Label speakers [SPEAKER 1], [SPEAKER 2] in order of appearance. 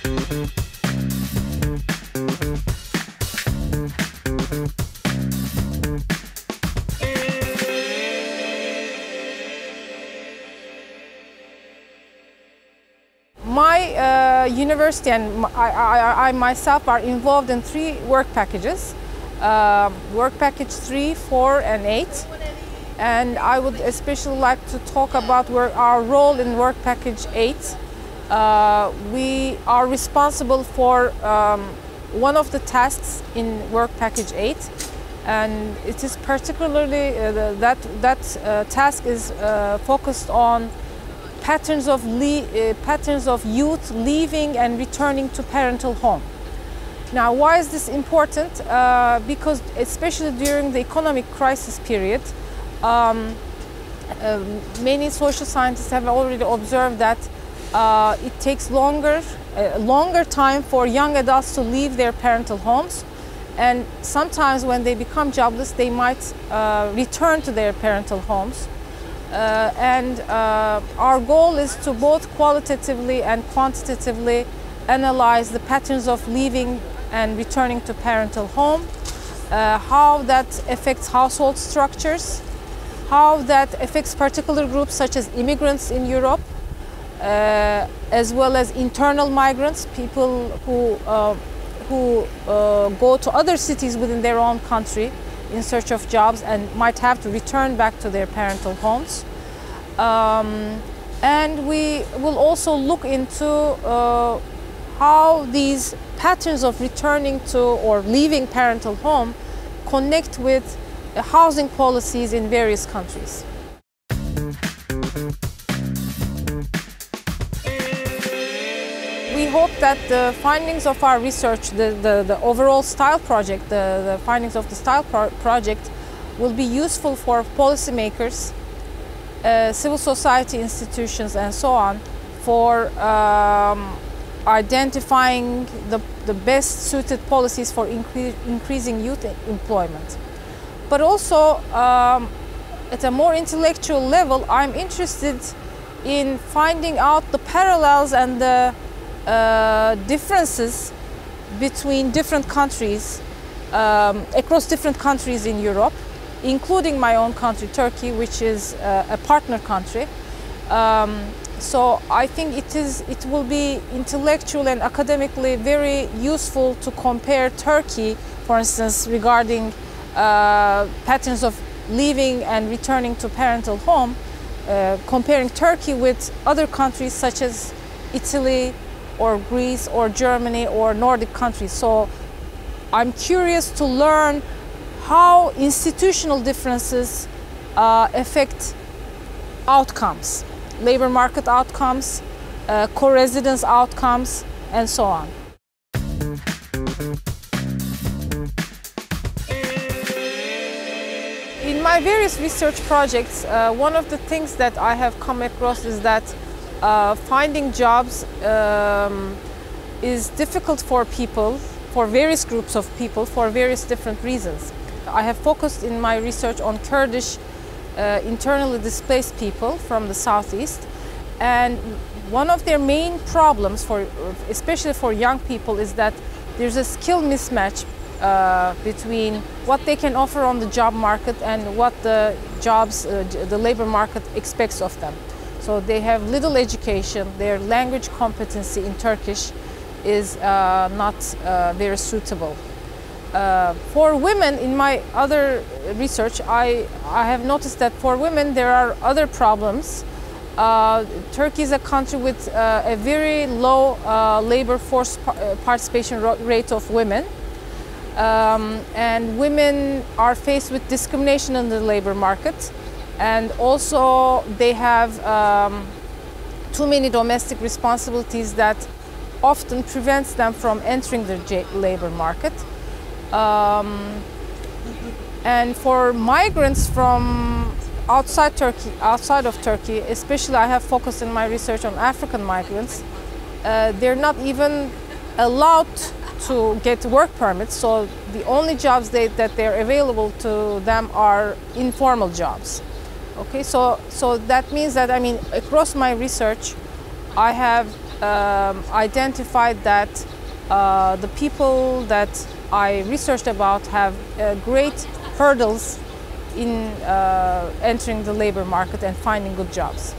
[SPEAKER 1] My university and I myself are involved in 3 work packages, work package 3, 4 and 8. And I would especially like to talk about our role in work package 8. We are responsible for one of the tasks in work package 8. And it is particularly, that task is focused on patterns of youth leaving and returning to parental home. Now, why is this important? Because especially during the economic crisis period, many social scientists have already observed that it takes longer time for young adults to leave their parental homes, and sometimes when they become jobless, they might return to their parental homes. Our goal is to both qualitatively and quantitatively analyze the patterns of leaving and returning to parental home, how that affects household structures, how that affects particular groups such as immigrants in Europe, as well as internal migrants, people who go to other cities within their own country in search of jobs and might have to return back to their parental homes. And we will also look into how these patterns of returning to or leaving parental home connect with housing policies in various countries. We hope that the findings of our research, the overall STYLE project, the findings of the STYLE project will be useful for policymakers, civil society institutions and so on for identifying the best suited policies for increasing youth employment. But also at a more intellectual level, I'm interested in finding out the parallels and the differences between different countries, across different countries in Europe, including my own country, Turkey, which is a partner country. So I think it will be intellectual and academically very useful to compare Turkey, for instance, regarding patterns of leaving and returning to parental home, comparing Turkey with other countries such as Italy or Greece or Germany or Nordic countries. So I'm curious to learn how institutional differences affect outcomes, labor market outcomes, co-residence outcomes, and so on. In my various research projects, one of the things that I have come across is that finding jobs is difficult for people, for various groups of people, for various different reasons. I have focused in my research on Kurdish internally displaced people from the southeast, and one of their main problems, especially for young people, is that there's a skill mismatch between what they can offer on the job market and what the labor market expects of them. So they have little education, their language competency in Turkish is not very suitable. For women, in my other research, I have noticed that for women there are other problems. Turkey is a country with a very low labor force participation rate of women. And women are faced with discrimination in the labor market. And also they have too many domestic responsibilities that often prevents them from entering the labor market. And for migrants from outside of Turkey, especially I have focused in my research on African migrants, they're not even allowed to get work permits, so the only jobs that they're available to them are informal jobs. Okay, so that means that, I mean, across my research, I have identified that the people that I researched about have great hurdles in entering the labor market and finding good jobs.